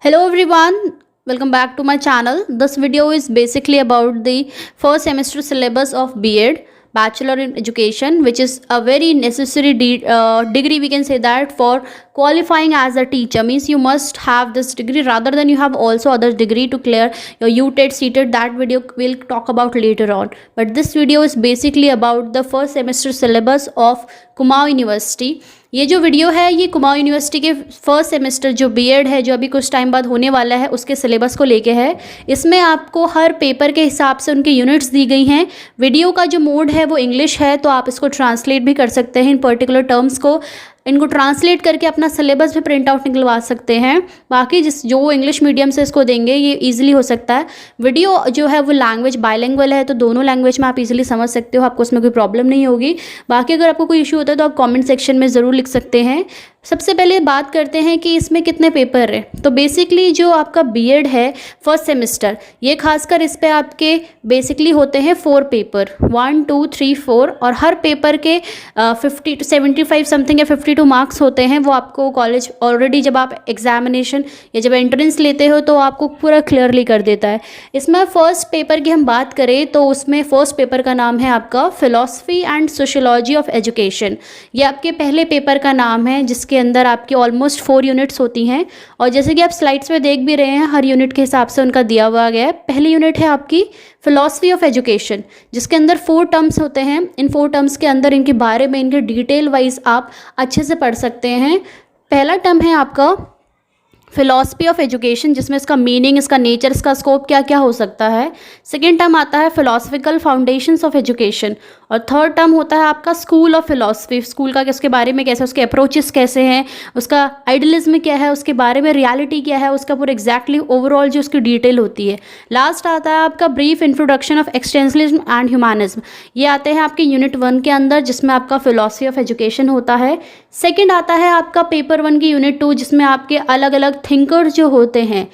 Hello everyone, welcome back to my channel. This video is basically about the first semester syllabus of B.Ed, Bachelor in Education, which is a very necessary degree, we can say that, for qualifying as a teacher. Means you must have this degree rather than you have also other degree to clear your UTET, CTET. That video we'll talk about later on. But this video is basically about the first semester syllabus of Kumaon university. ये जो video है ये Kumaon university के first semester जो BEd है जो अभी कुछ टाइम बाद होने वाला है उसके सिलेबस को लेके है। इसमें आपको हर पेपर के हिसाब से उनके यूनिट्स दी गई हैं। वीडियो का जो मोड है वो इंग्लिश है, तो आप इसको ट्रांसलेट भी कर सकते हैं इन पर्टिकुलर टर्म्स को। इनको ट्रांसलेट करके अपना सिलेबस भी प्रिंट आउट निकलवा सकते हैं। बाकी जो इंग्लिश मीडियम से इसको देंगे ये इजीली हो सकता है। वीडियो जो है वो लैंग्वेज बाइलिंगुअल है, तो दोनों लैंग्वेज में आप इजीली समझ सकते हो, आपको उसमें कोई प्रॉब्लम नहीं होगी। बाकी अगर आपको कोई इशू होता है तो आप कमेंट सेक्शन में ज़रूर लिख सकते हैं। सबसे पहले बात करते हैं कि इसमें कितने पेपर है। तो बेसिकली जो आपका बीएड है फर्स्ट सेमेस्टर, ये खासकर इस पे आपके बेसिकली होते हैं 4 पेपर, 1 2 3 4, और हर पेपर के 50 to 75 समथिंग या 52 मार्क्स होते हैं। वो आपको कॉलेज ऑलरेडी जब आप एग्जामिनेशन या जब एंट्रेंस लेते हो तो आपको पूरा क्लियरली कर देता है। इसमें फर्स्ट पेपर की हम बात करें तो उसमें फर्स्ट पेपर का नाम है आपका philosophy and sociology of education. ये आपके पहले पेपर का नाम है जिसके अंदर आपकी ऑलमोस्ट 4 यूनिट्स होती हैं, और जैसे कि आप स्लाइड्स में देख भी रहे हैं हर यूनिट के हिसाब से उनका दिया हुआ गया है। पहली यूनिट है आपकी फिलॉसफी ऑफ एजुकेशन, जिसके अंदर 4 टर्म्स होते हैं। इन 4 टर्म्स के अंदर इनके बारे में इनके डिटेल वाइज आप अच्छे से पढ़ सकते हैं। पहला टर्म है आपका फिलॉसफी ऑफ एजुकेशन, जिसमें इसका मीनिंग, इसका नेचर, इसका स्कोप क्या क्या हो सकता है। सेकेंड टर्म आता है फिलॉसफिकल फाउंडेशंस ऑफ एजुकेशन, और थर्ड टर्म होता है आपका स्कूल ऑफ फिलॉसफी। स्कूल का उसके बारे में कैसे, उसके अप्रोचेस कैसे हैं, उसका आइडियलिज्म क्या है, उसके बारे में रियलिटी क्या है, उसका पूरा एग्जैक्टली ओवरऑल जो उसकी डिटेल होती है। लास्ट आता है आपका brief introduction of existentialism and humanism. ये आते हैं आपके यूनिट 1 के अंदर, जिसमें आपका फिलॉसफी ऑफ एजुकेशन होता है। सेकेंड आता है आपका पेपर 1 की यूनिट 2, जिसमें आपके अलग अलग थिंकर्स जो होते हैं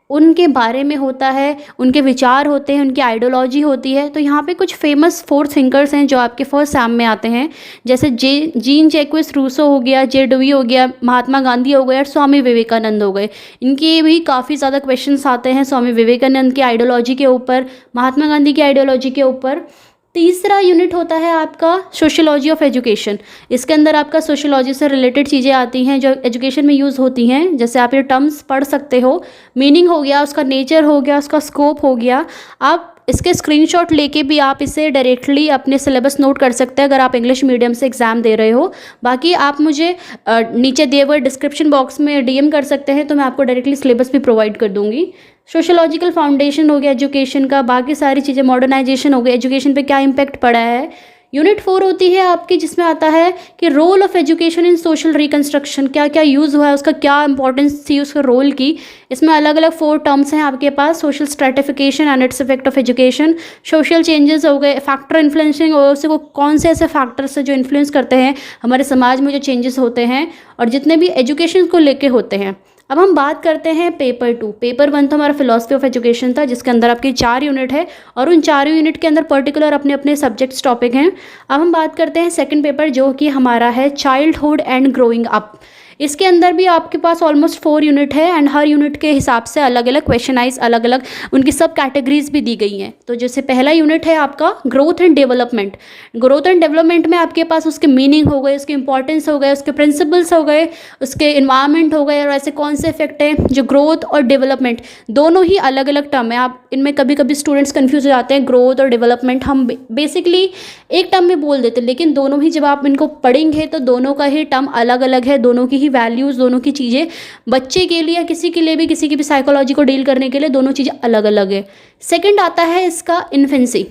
उनके बारे में होता है, उनके विचार होते हैं, उनकी आइडियोलॉजी होती है। तो यहाँ पे कुछ फेमस 4 थिंकर्स हैं जो आपके फर्स्ट एग्जाम में आते हैं, जैसे जीन जैक्विस रूसो हो गया, जे डेवी हो गया, महात्मा गांधी हो गए और स्वामी विवेकानंद हो गए। इनके भी काफ़ी ज़्यादा क्वेश्चंस आते हैं स्वामी विवेकानंद की आइडियोलॉजी के ऊपर, महात्मा गांधी की आइडियोलॉजी के ऊपर। तीसरा यूनिट होता है आपका सोशियोलॉजी ऑफ एजुकेशन। इसके अंदर आपका सोशियोलॉजी से रिलेटेड चीज़ें आती हैं जो एजुकेशन में यूज़ होती हैं। जैसे आप ये टर्म्स पढ़ सकते हो, मीनिंग हो गया, उसका नेचर हो गया, उसका स्कोप हो गया। आप इसके स्क्रीनशॉट लेके भी आप इसे डायरेक्टली अपने सिलेबस नोट कर सकते हैं अगर आप इंग्लिश मीडियम से एग्ज़ाम दे रहे हो। बाकी आप मुझे नीचे दिए हुए डिस्क्रिप्शन बॉक्स में डीएम कर सकते हैं, तो मैं आपको डायरेक्टली सिलेबस भी प्रोवाइड कर दूँगी। सोशियोलॉजिकल फाउंडेशन हो गया एजुकेशन का, बाकी सारी चीज़ें, मॉडर्नाइजेशन हो गया, एजुकेशन पे क्या इम्पैक्ट पड़ा है। यूनिट 4 होती है आपकी, जिसमें आता है कि role of education in social reconstruction, क्या क्या यूज़ हुआ है, उसका क्या इंपॉर्टेंस थी उसका रोल की। इसमें अलग अलग 4 टर्म्स हैं आपके पास। Social stratification and its effect of education, social changes हो गए, फैक्टर इन्फ्लुएंसिंग, और उससे को कौन से ऐसे फैक्टर्स हैं जो इन्फ्लुएंस करते हैं हमारे समाज में जो चेंजेस होते हैं, और जितने भी एजुकेशन को लेके होते हैं। अब हम बात करते हैं पेपर 2। पेपर 1 तो हमारा फिलॉसफी ऑफ एजुकेशन था, जिसके अंदर आपकी 4 यूनिट है, और उन 4 यूनिट के अंदर पर्टिकुलर अपने अपने सब्जेक्ट्स टॉपिक हैं। अब हम बात करते हैं सेकंड पेपर, जो कि हमारा है चाइल्डहुड एंड ग्रोइंग अप। इसके अंदर भी आपके पास ऑलमोस्ट 4 यूनिट है, एंड हर यूनिट के हिसाब से अलग अलग क्वेश्चनाइज, अलग अलग उनकी सब कैटेगरीज भी दी गई हैं। तो जैसे पहला यूनिट है आपका growth and development. Growth and development में आपके पास उसके मीनिंग हो गए, उसके इंपॉर्टेंस हो गए, उसके प्रिंसिपल्स हो गए, उसके इन्वायरमेंट हो गए, और ऐसे कौन से इफेक्ट हैं जो ग्रोथ और डेवलपमेंट दोनों ही अलग अलग टर्म है। आप इनमें कभी कभी स्टूडेंट्स कन्फ्यूज हो जाते हैं। ग्रोथ और डेवलपमेंट हम बेसिकली एक टर्म में बोल देते हैं, लेकिन दोनों ही जब आप इनको पढ़ेंगे तो दोनों का ही टर्म अलग अलग है, दोनों की ही वैल्यूज़, दोनों की चीज़ें बच्चे के लिए, किसी के लिए भी, किसी की भी साइकोलॉजी को डील करने के लिए दोनों चीज़ें अलग अलग है। सेकंड आता है इसका इन्फेंसी,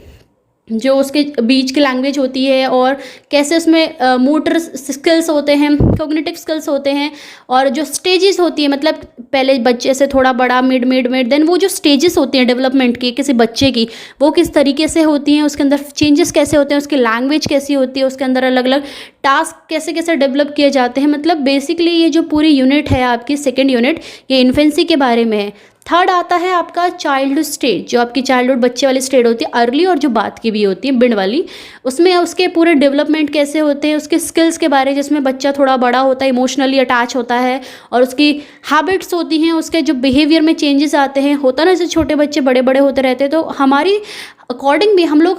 जो उसके बीच की लैंग्वेज होती है, और कैसे उसमें मोटर स्किल्स होते हैं, कॉग्निटिव स्किल्स होते हैं, और जो स्टेजेस होती है, मतलब पहले बच्चे से थोड़ा बड़ा, मिड मिड मिड, देन वो जो स्टेजेस होती हैं डेवलपमेंट की किसी बच्चे की, वो किस तरीके से होती हैं, उसके अंदर चेंजेस कैसे होते हैं, उसकी लैंग्वेज कैसी होती है, उसके अंदर अलग अलग टास्क कैसे कैसे डेवलप किए जाते हैं। मतलब बेसिकली ये जो पूरी यूनिट है आपकी सेकेंड यूनिट, ये इन्फेंसी के बारे में है। थर्ड आता है आपका चाइल्डहुड स्टेज, जो आपकी चाइल्डहुड बच्चे वाली स्टेज होती है अर्ली, और जो बाद की भी होती है बिंड वाली। उसमें उसके पूरे डेवलपमेंट कैसे होते हैं, उसके स्किल्स के बारे, जिसमें बच्चा थोड़ा बड़ा होता है, इमोशनली अटैच होता है, और उसकी हैबिट्स होती हैं, उसके जो बिहेवियर में चेंजेस आते हैं। होता ना जैसे छोटे बच्चे बड़े बड़े होते रहते हैं, तो हमारी अकॉर्डिंग भी हम लोग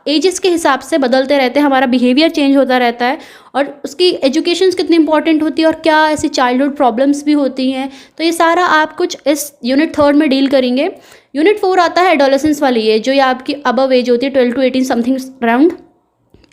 एजेस के हिसाब से बदलते रहते हैं, हमारा बिहेवियर चेंज होता रहता है, और उसकी एजुकेशन कितनी इंपॉर्टेंट होती है, और क्या ऐसी चाइल्डहुड प्रॉब्लम्स भी होती हैं। तो ये सारा आप कुछ इस यूनिट थर्ड में डील करेंगे। यूनिट 4 आता है एडोलेसेंस वाली एज, जो ये आपकी अबव एज होती है 12 to 18 समथिंग अराउंड।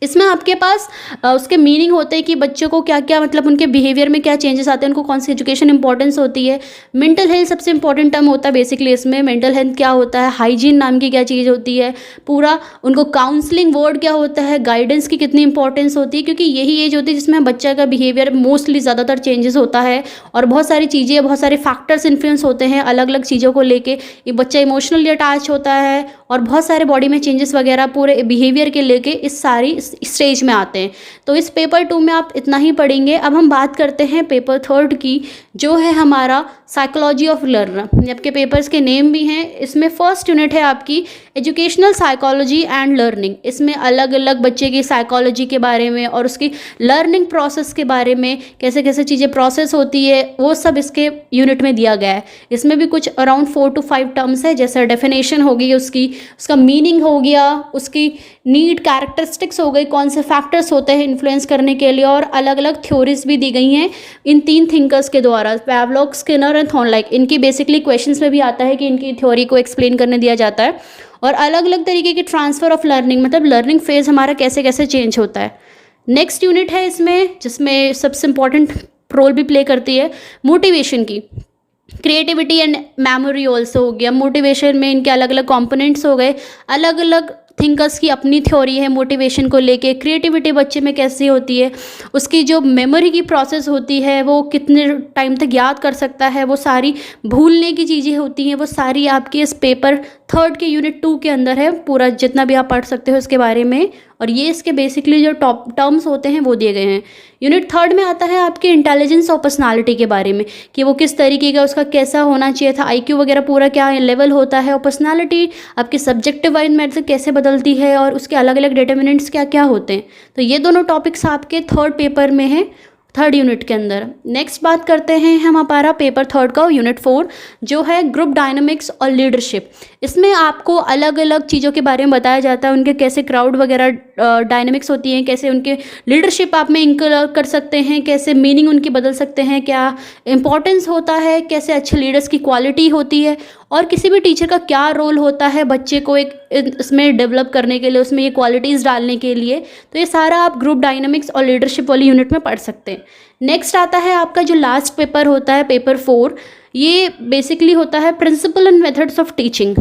इसमें आपके पास उसके मीनिंग होते हैं कि बच्चों को क्या क्या, मतलब उनके बिहेवियर में क्या चेंजेस आते हैं, उनको कौन सी एजुकेशन इंपॉर्टेंस होती है। मेंटल हेल्थ सबसे इंपॉर्टेंट टर्म होता है बेसिकली इसमें। मेंटल हेल्थ क्या होता है, हाइजीन नाम की क्या चीज़ होती है, पूरा उनको काउंसलिंग वर्ड क्या होता है, गाइडेंस की कितनी इंपॉर्टेंस होती है, क्योंकि यही एज होती है जिसमें बच्चा का बिहेवियर मोस्टली ज़्यादातर चेंजेस होता है, और बहुत सारी चीज़ें, बहुत सारे फैक्टर्स इन्फ्लुएंस होते हैं अलग अलग चीज़ों को लेके। ये बच्चा इमोशनली अटैच होता है, और बहुत सारे बॉडी में चेंजेस वगैरह पूरे बिहेवियर के लेके इस सारी स्टेज में आते हैं। तो इस पेपर 2 में आप इतना ही पढ़ेंगे। अब हम बात करते हैं पेपर 3 की, जो है हमारा साइकोलॉजी ऑफ लर्नर। आपके पेपर्स के नेम भी हैं। इसमें फर्स्ट यूनिट है आपकी एजुकेशनल साइकोलॉजी एंड लर्निंग। इसमें अलग अलग बच्चे की साइकोलॉजी के बारे में और उसकी लर्निंग प्रोसेस के बारे में, कैसे कैसे चीज़ें प्रोसेस होती है, वो सब इसके यूनिट में दिया गया है। इसमें भी कुछ अराउंड 4 to 5 टर्म्स है, जैसे डेफिनेशन होगी उसकी, उसका मीनिंग हो गया, उसकी नीड, कैरेक्टरिस्टिक्स हो गई, कौन से फैक्टर्स होते हैं इन्फ्लुएंस करने के लिए, और अलग अलग थ्योरीज भी दी गई हैं इन 3 थिंकर्स के द्वारा, पैवलोव, स्किनर एंड थॉर्नडाइक। इनकी बेसिकली क्वेश्चंस में भी आता है कि इनकी थ्योरी को एक्सप्लेन करने दिया जाता है। और अलग अलग तरीके की ट्रांसफ़र ऑफ लर्निंग, मतलब लर्निंग फेज हमारा कैसे कैसे चेंज होता है। नेक्स्ट यूनिट है इसमें, जिसमें सबसे इंपॉर्टेंट रोल भी प्ले करती है मोटिवेशन की। क्रिएटिविटी एंड मेमोरी ऑल्सो हो गया। मोटिवेशन में इनके अलग अलग कंपोनेंट्स हो गए, अलग अलग थिंकर्स की अपनी थ्योरी है मोटिवेशन को लेके। क्रिएटिविटी बच्चे में कैसी होती है, उसकी जो मेमोरी की प्रोसेस होती है, वो कितने टाइम तक याद कर सकता है, वो सारी भूलने की चीज़ें होती हैं, वो सारी आपकी इस पेपर 3 के यूनिट 2 के अंदर है। पूरा जितना भी आप पढ़ सकते हो इसके बारे में, और ये इसके बेसिकली जो टॉप टर्म्स होते हैं वो दिए गए हैं। यूनिट 3 में आता है आपके इंटेलिजेंस और पर्सनालिटी के बारे में, कि वो किस तरीके का, उसका कैसा होना चाहिए था, आईक्यू वगैरह पूरा क्या लेवल होता है, और पर्सनालिटी आपकी सब्जेक्टिव वाइज मेथड कैसे बदलती है, और उसके अलग अलग डिटर्मिनेंट्स क्या क्या होते हैं। तो ये दोनों टॉपिक्स आपके 3rd पेपर में हैं, 3rd यूनिट के अंदर। नेक्स्ट बात करते हैं हम हमारा पेपर 3 का यूनिट 4, जो है ग्रुप डायनामिक्स और लीडरशिप। इसमें आपको अलग अलग चीज़ों के बारे में बताया जाता है, उनके कैसे क्राउड वगैरह डायनामिक्स होती हैं, कैसे उनके लीडरशिप आप में इंक्लूड कर सकते हैं, कैसे मीनिंग उनकी बदल सकते हैं, क्या इंपॉर्टेंस होता है, कैसे अच्छे लीडर्स की क्वालिटी होती है, और किसी भी टीचर का क्या रोल होता है बच्चे को एक इसमें डेवलप करने के लिए, उसमें ये क्वालिटीज़ डालने के लिए। तो ये सारा आप ग्रुप डायनामिक्स और लीडरशिप वाली यूनिट में पढ़ सकते हैं। नेक्स्ट आता है आपका जो लास्ट पेपर होता है पेपर 4, ये बेसिकली होता है principle and methods of teaching.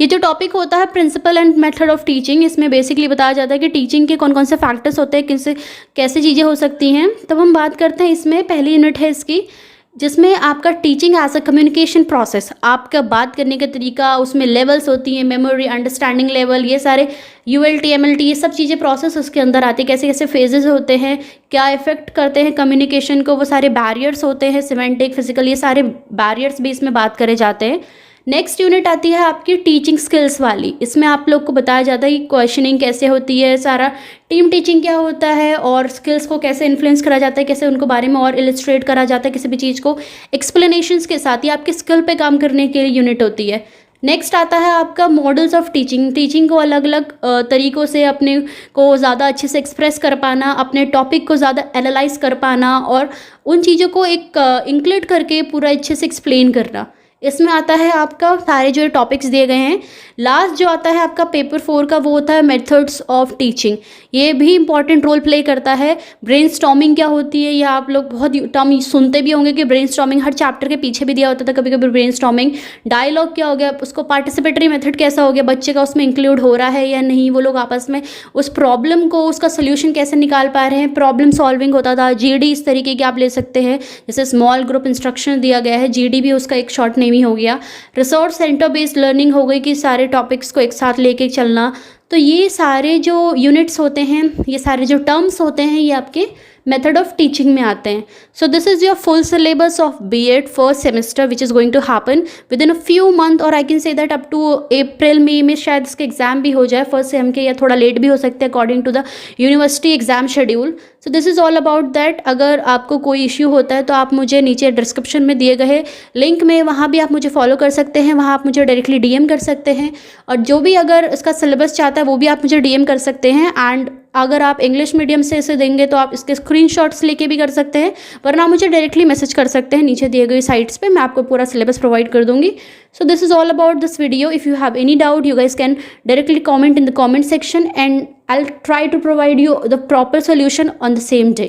ये जो टॉपिक होता है principle and method of teaching, इसमें बेसिकली बताया जाता है कि टीचिंग के कौन कौन से फैक्टर्स होते हैं, किससे कैसे चीज़ें हो सकती हैं। तब हम बात करते हैं इसमें, पहली यूनिट है इसकी, जिसमें आपका teaching as a communication process, आपका बात करने का तरीका, उसमें लेवल्स होती हैं, मेमोरी, अंडरस्टैंडिंग लेवल, ये सारे ULT MLT ये सब चीज़ें प्रोसेस उसके अंदर आती है, कैसे कैसे फेजेस होते हैं, क्या इफेक्ट करते हैं कम्युनिकेशन को, वो सारे बैरियर्स होते हैं, सिमेंटिक, फिजिकल, ये सारे बैरियर्स भी इसमें बात करे जाते हैं। नेक्स्ट यूनिट आती है आपकी टीचिंग स्किल्स वाली। इसमें आप लोग को बताया जाता है कि क्वेश्चनिंग कैसे होती है, सारा टीम टीचिंग क्या होता है, और स्किल्स को कैसे इन्फ्लुएंस करा जाता है, कैसे उनको बारे में और इलिस्ट्रेट करा जाता है किसी भी चीज़ को एक्सप्लेनेशंस के साथ। ही आपकी स्किल पे काम करने के लिए यूनिट होती है। नेक्स्ट आता है आपका मॉडल्स ऑफ टीचिंग। टीचिंग को अलग अलग तरीक़ों से अपने को ज़्यादा अच्छे से एक्सप्रेस कर पाना, अपने टॉपिक को ज़्यादा एनालाइज कर पाना, और उन चीज़ों को एक इंक्लूड करके पूरा अच्छे से एक्सप्लेन करना। इसमें आता है आपका सारे जो टॉपिक्स दिए गए हैं। लास्ट जो आता है आपका पेपर 4 का, वो होता है मेथड्स ऑफ टीचिंग। ये भी इंपॉर्टेंट रोल प्ले करता है। ब्रेनस्टॉर्मिंग क्या होती है, या आप लोग बहुत टर्म सुनते भी होंगे कि ब्रेनस्टॉर्मिंग हर चैप्टर के पीछे भी दिया होता था कभी कभी। ब्रेनस्टॉर्मिंग डायलॉग क्या हो गया, उसको पार्टिसिपेटरी मेथड कैसा हो गया, बच्चे का उसमें इंक्लूड हो रहा है या नहीं, वो लोग आपस में उस प्रॉब्लम को, उसका सोल्यूशन कैसे निकाल पा रहे हैं, प्रॉब्लम सॉल्विंग होता था। GD इस तरीके की आप ले सकते हैं, जैसे स्मॉल ग्रुप इंस्ट्रक्शन दिया गया है, GD भी उसका एक शॉर्ट नेम ही हो गया। रिसोर्स सेंटर बेस्ड लर्निंग हो गई कि सारे टॉपिक्स को एक साथ लेके चलना। तो ये सारे जो यूनिट्स होते हैं, ये सारे जो टर्म्स होते हैं, ये आपके मेथड ऑफ टीचिंग में आते हैं. So this is your full syllabus of BEd first semester which is going to happen within a few month, और I can say that up to April May में शायद इसके exam भी हो जाए फर्स्ट सेम के, या थोड़ा लेट भी हो सकते हैं according to the university exam schedule. So this is all about that. अगर आपको कोई इश्यू होता है तो आप मुझे नीचे डिस्क्रिप्शन में दिए गए लिंक में, वहाँ भी आप मुझे फॉलो कर सकते हैं, वहाँ आप मुझे डायरेक्टली डीएम कर सकते हैं, और जो भी अगर इसका सिलेबस चाहता है वो भी आप मुझे डीएम कर सकते हैं. एंड अगर आप इंग्लिश मीडियम से इसे देंगे तो आप इसके स्क्रीनशॉट्स लेके भी कर सकते हैं, वरना मुझे डायरेक्टली मैसेज कर सकते हैं नीचे दिए गए साइट्स पे, मैं आपको पूरा सिलेबस प्रोवाइड कर दूंगी. सो this is all about this video. If you have any doubt you guys can directly comment in the comment section, and I'll try to provide you the proper solution on the same day.